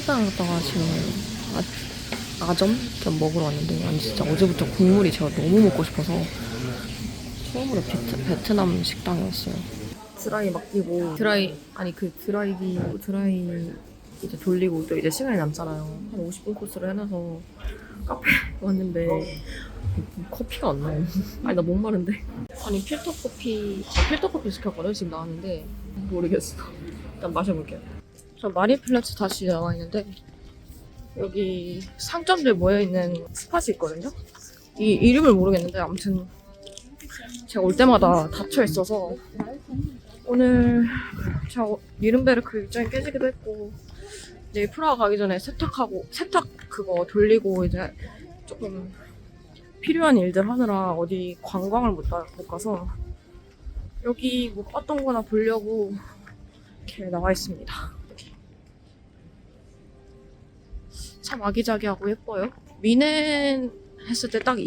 한라산 갔다가 지금 아점 좀 먹으러 왔는데, 아니 진짜 어제부터 국물이 제가 너무 먹고 싶어서 처음으로 베트남 식당에 왔어요. 드라이 맡기고 드라이 이제 돌리고 또 이제 시간이 남잖아요. 한 50분 코스로 해놔서 카페 왔는데 커피가 안 나와. 아니 나 목마른데. 아니 필터 커피 시켰거든. 지금 나왔는데 모르겠어. 일단 마셔볼게요. 저 마리플라츠 다시 나와 있는데 여기 상점들 모여있는 스팟이 있거든요. 이 이름을 모르겠는데 아무튼 제가 올 때마다 닫혀 있어서 오늘 제가 니른베르크 일정이 깨지기도 했고 내일 프라하 가기 전에 세탁 그거 돌리고 이제 조금 필요한 일들 하느라 어디 관광을 못 가서 여기 못 봤던 거나 보려고 이렇게 나와 있습니다. 참 아기자기하고 예뻐요. 미넨 했을 때 딱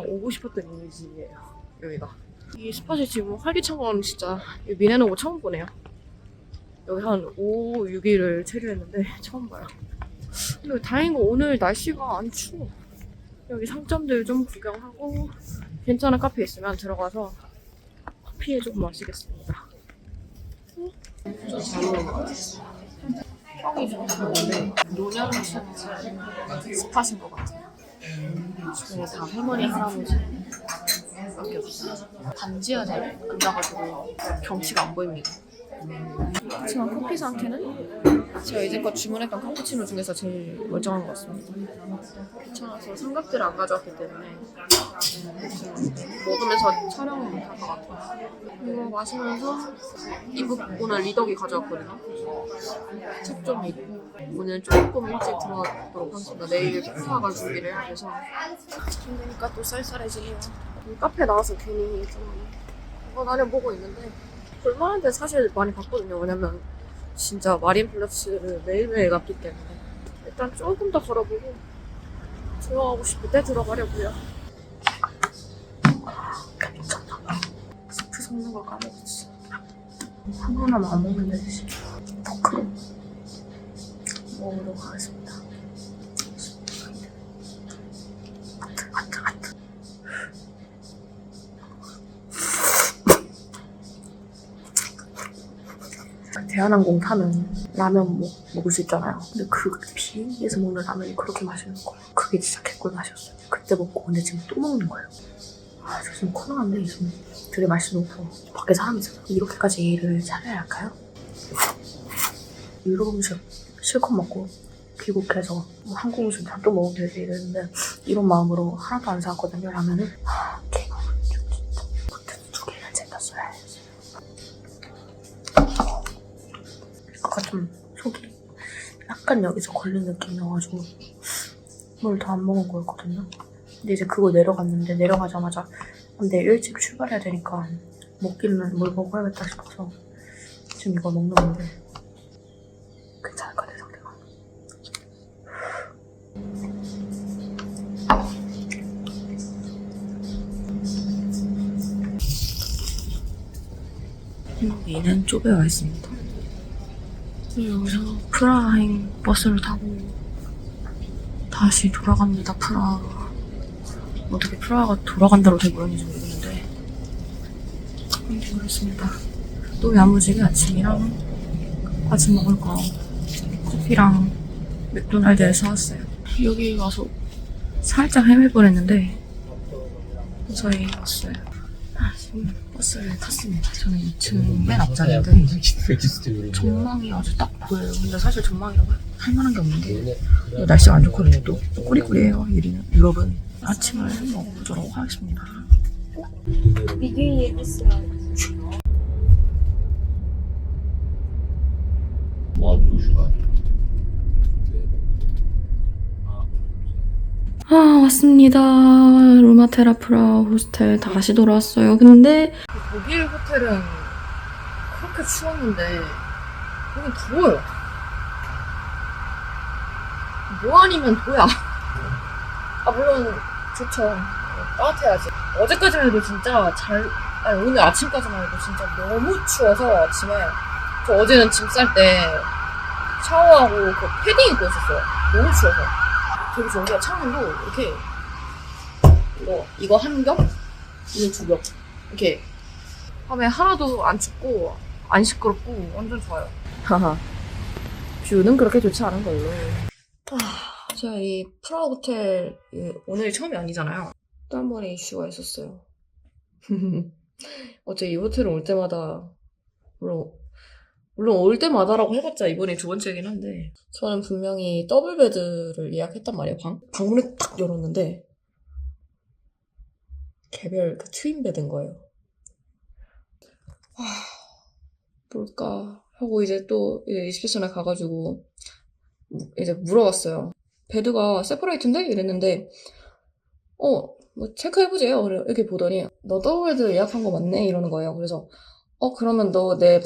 오고 싶었던 이미지예요. 여기가. 이 스팟이 지금 활기찬 건 진짜 미넨 오고 처음 보네요. 여기 한 5, 6일을 체류했는데 처음 봐요. 근데 다행인 건 오늘 날씨가 안 추워. 여기 상점들 좀 구경하고 괜찮은 카페 있으면 들어가서 커피 좀 마시겠습니다. 좀 잘 어울리는 것 같아요. 형이 좀 좋은데 노년층 스팟인 것 같아요. 주변에 다 할머니, 할아버지 밖에 없어요. 단지하게 앉아가지고 경치가 안 보입니다. 그렇지만 커피 상태는 제가 이제껏 주문했던 카푸치노 중에서 제일 멀쩡한 것 같습니다. 귀찮아서 삼각대를 안 가져왔기 때문에 먹으면서 촬영은 못할 것 같아요. 이거 마시면서 이북 오늘 리더기 가져왔거든요. 책 좀 읽고 오늘 조금 일찍 들어가도록 하겠습니다. 내일 프라하 준비를 해야 돼서 힘드니까 또 쌀쌀해지네요. 카페 나와서 괜히 좀 나름 보고 있는데 볼만한 데 사실 많이 봤거든요. 왜냐면 진짜 마린플라츠를 매일매일 갔기 때문에 일단 조금 더 걸어보고 들어가고 싶을 때 들어가려고요. 스프 섞는 걸 까먹었지. 하나만 안 먹으면 되지. 포크로 먹으러 가겠습니다. 하트. 대한항공 타면 라면 먹을 수 있잖아요. 근데 그 비행기에서 먹는 라면이 그렇게 맛있는 거예요. 그게 진짜 개꿀 맛이었어요. 그때 먹고 근데 지금 또 먹는 거예요. 아, 저 지금 코로나인데 지금 되게 맛있어서 밖에 사람이 있어요. 이렇게까지 일을 잘해야 할까요? 유럽 음식 실컷 먹고 귀국해서 뭐 한국 음식 잔뜩 먹으면 되지 이랬는데 이런 마음으로 하나도 안 사왔거든요. 라면을. 개꿀 진짜 포테토 2개는 챙겼어야 해야지. 아까 좀 속이 약간 여기서 걸린 느낌이어가지고 뭘 더 안 먹은 거였거든요. 근데 이제 그거 내려갔는데 내려가자마자 내일 일찍 출발해야 되니까 먹기는 뭘 먹어야겠다 싶어서 지금 이걸 먹는 건데 괜찮을까 내 상태가. 여기는 쪼베 와 있습니다. 여기서 프라하행 버스를 타고 다시 돌아갑니다. 프라하. 어떻게 프라하가 돌아간다로 돼버렸는지 모르겠는데 그렇습니다. 또 야무지게 아침이랑 아침 먹을 거 커피랑 맥도날드에서 사왔어요. 여기 와서 살짝 헤맬 뻔했는데 저희 왔어요. 지금 버스를 탔습니다. 저는 2층 맨 앞자리인데 전망이 아주 딱 보여요. 근데 사실 전망이라고 할 만한 게 없는데 날씨가 안 좋거든요. 또 꾸리꾸리해요. 유럽은. 아침을 먹어보도록 하겠습니다. Videoyu yemişsin. 왔습니다. 루마테라프라 호스텔 다시 돌아왔어요. 근데 독일 호텔은 그렇게 추웠는데 여기 더워요. 뭐 아니면 도야. 물론 좋죠. 따뜻해야지. 어제까지만 해도 진짜 오늘 아침까지만 해도 진짜 너무 추워서 아침에 저 어제는 짐 쌀 때 샤워하고 그 패딩 입고 있었어요. 너무 추워서. 되게 좋은 게 창문도 이렇게 이거 한 겹? 이거 두 겹. 이렇게 하면 하나도 안 춥고 안 시끄럽고 완전 좋아요. 하하. 뷰는 그렇게 좋지 않은 걸로. 제가 이 프라하 호텔 오늘이 처음이 아니잖아요. 또 한 번의 이슈가 있었어요. 어째 이 호텔은 올 때마다 물론 올 때마다라고 해봤자 이번이 두 번째긴 한데 저는 분명히 더블 베드를 예약했단 말이에요. 방문을 딱 열었는데 개별 그 트윈 베드인 거예요. 뭘까 하고 이제 또 리셉션에 가가지고 이제 물어봤어요. 베드가 세퍼레이트인데? 이랬는데 뭐 체크해보세요. 이렇게 보더니 너 더블 베드 예약한 거 맞네? 이러는 거예요. 그래서 그러면 너 내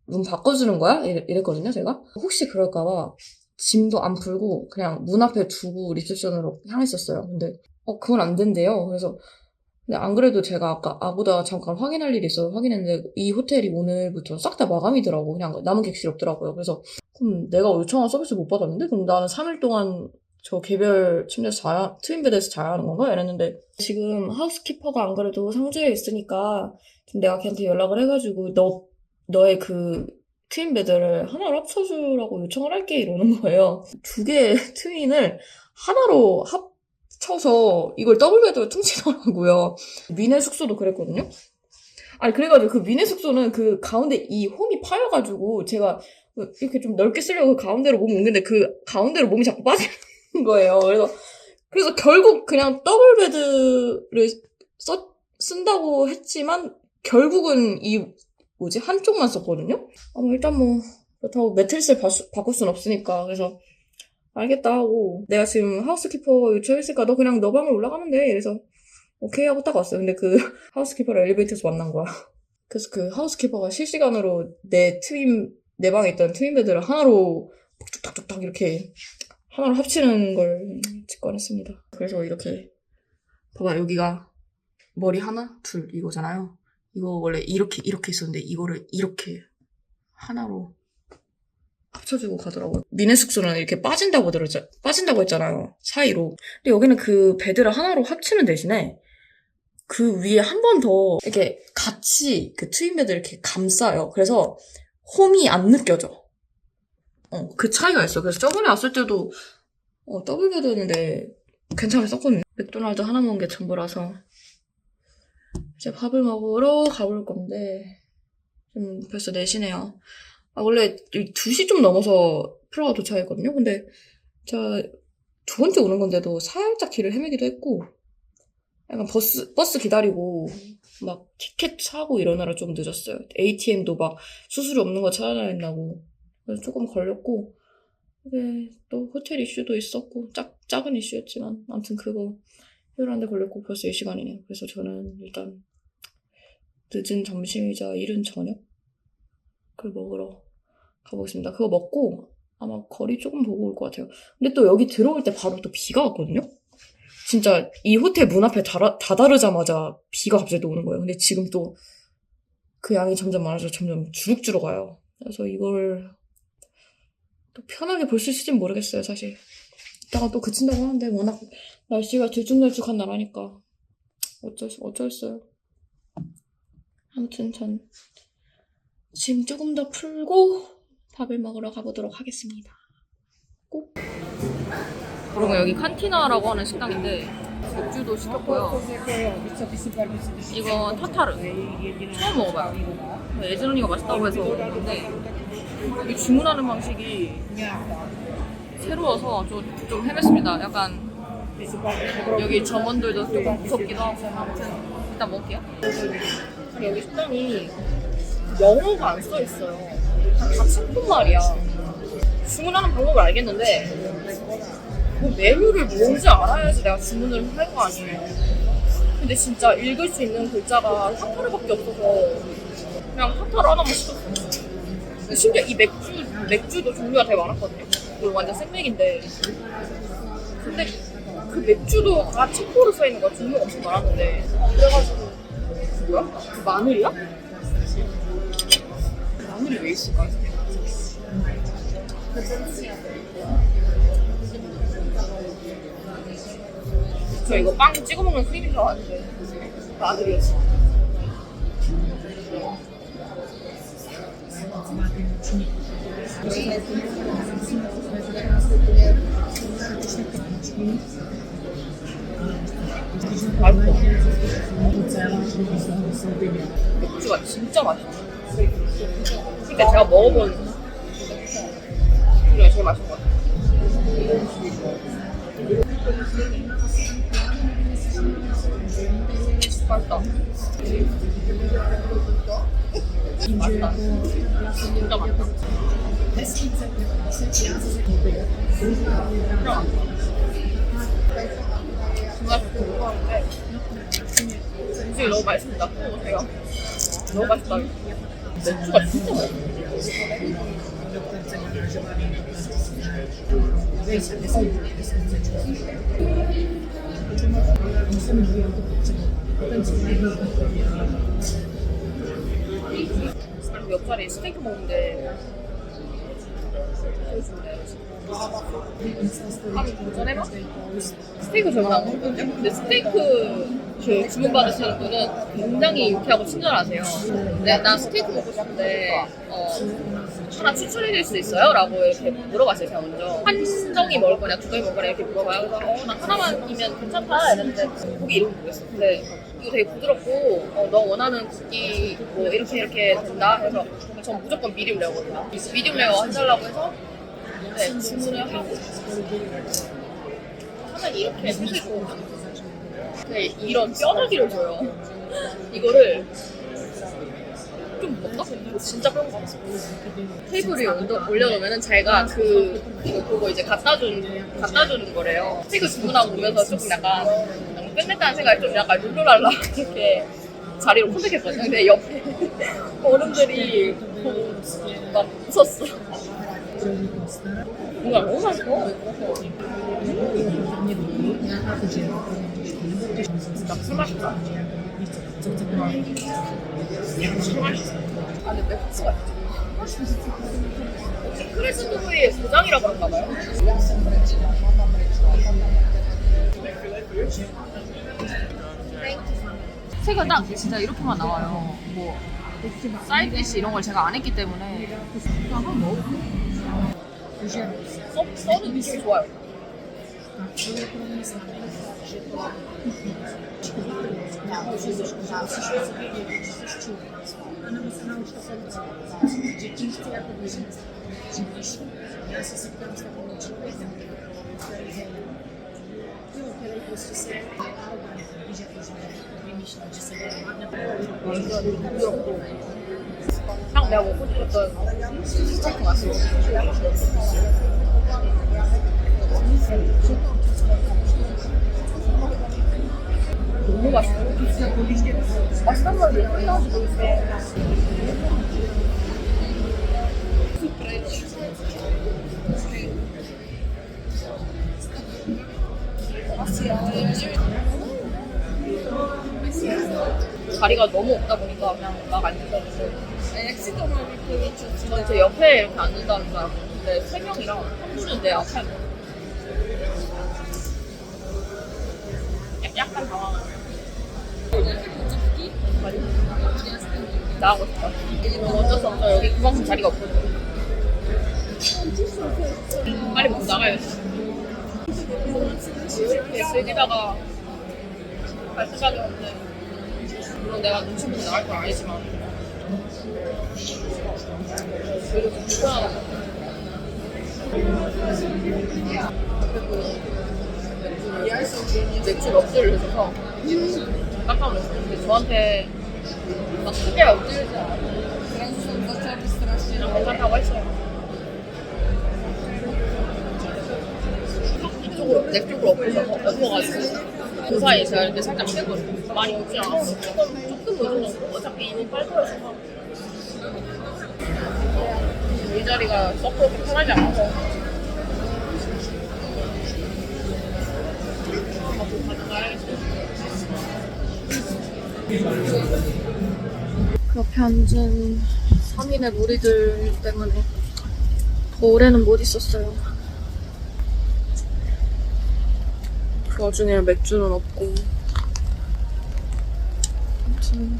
문 바꿔주는 거야? 이랬거든요, 제가. 혹시 그럴까봐 짐도 안 풀고 그냥 문 앞에 두고 리셉션으로 향했었어요. 근데 그건 안 된대요. 그래서 근데 안 그래도 제가 아까 아보다 잠깐 확인할 일이 있어서 확인했는데 이 호텔이 오늘부터 싹 다 마감이더라고. 그냥 남은 객실이 없더라고요. 그래서 그럼 내가 요청한 서비스 못 받았는데? 그럼 나는 3일 동안 저 개별 침대에서 트윈베드에서 자야 하는 건가? 이랬는데 지금 하우스키퍼가 안 그래도 상주에 있으니까 지금 내가 걔한테 연락을 해가지고 너의 그 트윈베드를 하나로 합쳐주라고 요청을 할게 이러는 거예요. 두 개의 트윈을 하나로 합쳐서 이걸 더블베드로 퉁치더라고요. 미네 숙소도 그랬거든요. 아니 그래가지고 그 미네 숙소는 그 가운데 이 홈이 파여가지고 제가 이렇게 좀 넓게 쓰려고 그 가운데로 몸을 옮겼는데 그 가운데로 몸이 자꾸 빠지는 거예요. 그래서 결국 그냥 더블베드를 쓴다고 했지만 결국은 한쪽만 썼거든요? 일단 그렇다고 매트리스를 바꿀 순 없으니까. 그래서, 알겠다 하고, 내가 지금 하우스키퍼 요청했으니까 너 그냥 너 방으로 올라가면 돼. 그래서, 오케이 하고 딱 왔어요. 근데 그 하우스키퍼를 엘리베이터에서 만난 거야. 그래서 그 하우스키퍼가 실시간으로 내 방에 있던 트윈베드를 하나로 뚝딱뚝딱 이렇게 하나로 합치는 걸 직관했습니다. 그래서 이렇게, 봐봐, 여기가 머리 하나, 둘 이거잖아요. 이거 원래 이렇게 있었는데 이거를 이렇게 하나로 합쳐주고 가더라고요. 미네 숙소는 이렇게 빠진다고 했잖아요. 사이로. 근데 여기는 그 베드를 하나로 합치는 대신에 그 위에 한 번 더 이렇게 같이 그 트윈 베드 이렇게 감싸요. 그래서 홈이 안 느껴져. 그 차이가 있어. 그래서 저번에 왔을 때도 더블 베드였는데 괜찮았었거든요. 맥도날드 하나 먹은 게 전부라서 이제 밥을 먹으러 가볼 건데 벌써 4시네요. 원래 2시 좀 넘어서 프라하 도착했거든요. 근데 제가 두 번째 오는 건데도 살짝 길을 헤매기도 했고 약간 버스 기다리고 막 티켓 사고 이러느라 좀 늦었어요. ATM도 막 수수료 없는 거 찾아야 된다고. 그래서 조금 걸렸고 근데 또 호텔 이슈도 있었고 작은 이슈였지만 아무튼 그거 해결하는데 걸렸고 벌써 4시간이네요. 그래서 저는 일단 늦은 점심이자 이른 저녁 그걸 먹으러 가보겠습니다. 그거 먹고 아마 거리 조금 보고 올 것 같아요. 근데 또 여기 들어올 때 바로 또 비가 왔거든요? 진짜 이 호텔 문 앞에 다다르자마자 비가 갑자기 또 오는 거예요. 근데 지금 또 그 양이 점점 많아서 점점 주룩주룩 와요. 그래서 이걸 또 편하게 볼 수 있을진 모르겠어요, 사실. 이따가 또 그친다고 하는데 워낙 날씨가 들쭉날쭉한 나라니까 어쩌겠어요. 아무튼 전 짐 조금 더 풀고 밥을 먹으러 가보도록 하겠습니다. 꼭. 여러분 여기 칸티나라고 하는 식당인데 맥주도 시켰고요. 이건 타타르. 처음 먹어봐요. 예진 언니가 맛있다고 해서 먹는데 여기 주문하는 방식이 새로워서 좀 헤맸습니다. 약간 여기 점원들도 조금 무섭기도 하고. 아무튼 일단 먹을게요. 여기 식당이 영어가 안 써있어요. 다 한국말이야. 주문하는 방법을 알겠는데 뭐 메뉴를 뭔지 알아야지 내가 주문을 할 거 아니에요. 근데 진짜 읽을 수 있는 글자가 타타르밖에 없어서 그냥 타타르 하나만 시켰어요. 심지어 이 맥주도 종류가 되게 많았거든요. 이거 완전 생맥인데 근데 그 맥주도 다 체코로 써있는 거야. 종류가 엄청 많았는데 그래가지고 뭐야? 그 마늘이야? 마늘이 왜 있을까? 저 이거 빵 찍어 먹는 크림이 좋아하는데 아들이었어. 맥주가 진짜 맛있어. 그때 제가 먹어본 중에 제일 맛있는 것 같아요. 맛있다. 맛있다. 진짜 맛있다. 정말 궁금한데 음식이 너무 맛있습니다. 먹어보세요. 너무 맛있다. 맥주가 진짜 맛있어. 그리고 옆자리에 스테이크 먹는데 한번 도전해봐? 스테이크 주문한 거거든요? 근데 스테이크 그 주문받으시는 분은 굉장히 유쾌하고 친절하세요. 근데 나 스테이크 먹고 싶은데 하나 추천해줄 수 있어요? 라고 이렇게 물어봤어요. 제가 먼저 한 덩이 먹을 거냐 두 덩이 먹을 거냐 이렇게 물어봐요. 그래서 나 하나만이면 괜찮다 이랬는데 고기 이름 모르겠어. 근데 이거 되게 부드럽고 너 원하는 고기 뭐 이렇게 된다 해서 전 무조건 미디움 레어거든요. 미디움 레어 해달라고 해서 네, 주문을 하고 하면 이렇게 해주시고 네, 이런 뼈다귀를 줘요. 이거를 좀 먹다? 진짜 뼈가 같았어. 테이블 위에 올려놓으면 자기가 이거 보고 이제 갖다 주는 거래요. 스테이크 주문하고 오면서 조금 약간 끝냈다는 생각이 좀 약간 룰루랄라 이렇게 자리로 컨택했거든요. 근데 옆에 어른들이 보고 막 웃었어. 뭔가 너무 맛있어. 진짜 술 맛있다. 술 맛있어. 아 근데 맥주가 크리스토프의 고장이라 그런가 봐요. 색은 딱 진짜 이렇게만 나와요. 뭐 사이드디시 이런 걸 제가 안 했기 때문에 그냥 한번 먹어볼게요. 써는 느낌이 좋아요. 딱 내가 먹고 싶었던 스테이크 맛이에요. 너무 맛있어. 맛있단 말이 왜 끝나는지 모르겠어. 자리가 너무 없다 보니까 그냥 막 앉아가지고 전 제 옆에 이렇게 앉는다는 줄 알고 근데 3명이랑 한 분은 내 앞에 약간 당황하네. 나가고 싶다. 어쩔 수 없어. 여기 그만큼 자리가 없거든. 빨리 먹고 나가야지. 이렇게 즐기다가 갈 생각이 없는데 물론 내가 눈치 보고 나갈 건 아니지만 그래도 좀 불편하다. 맥주를 엎드려 주셔서 깜짝 놀랐어요. 근데 저한테 막 크게 엎드리지 않아요. 괜찮다고 했어요. 내 쪽으로 엎어가지고 그 사이에 제가 이렇게 살짝 빼거든요. 많이 먹지 않았어요. 조금 늦어서 어차피 이미 빨거려서 이 자리가 썩 그렇게 편하지 않아서 그 옆에 앉은 3인의 무리들 때문에 올해는 못 있었어요. 그 와중에 맥주는 없고. 아무튼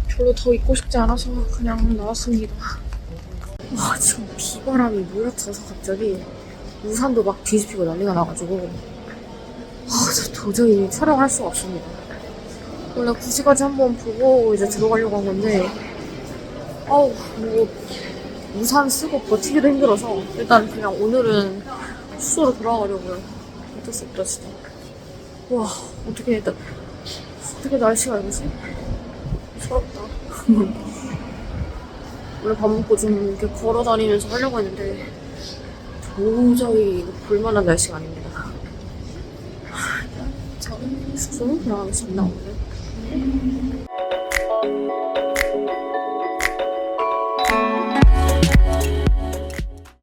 별로 더 있고 싶지 않아서 그냥 나왔습니다. 와, 지금 비바람이 몰아쳐서 갑자기 우산도 막 뒤집히고 난리가 나가지고 저 도저히 촬영할 수가 없습니다. 원래 9시까지 한번 보고 이제 들어가려고 한 건데 뭐 우산 쓰고 버티기도 힘들어서 일단 그냥 오늘은 숙소로 돌아가려고요. 어쩔 수 없다 진짜. 와, 어떻게 날씨가 이러지? 서럽다. 원래 밥 먹고 좀 이렇게 걸어 다니면서 하려고 했는데 도저히 이거 볼만한 날씨가 아닙니다. 저는 숙소로 돌아가겠습니다 오늘.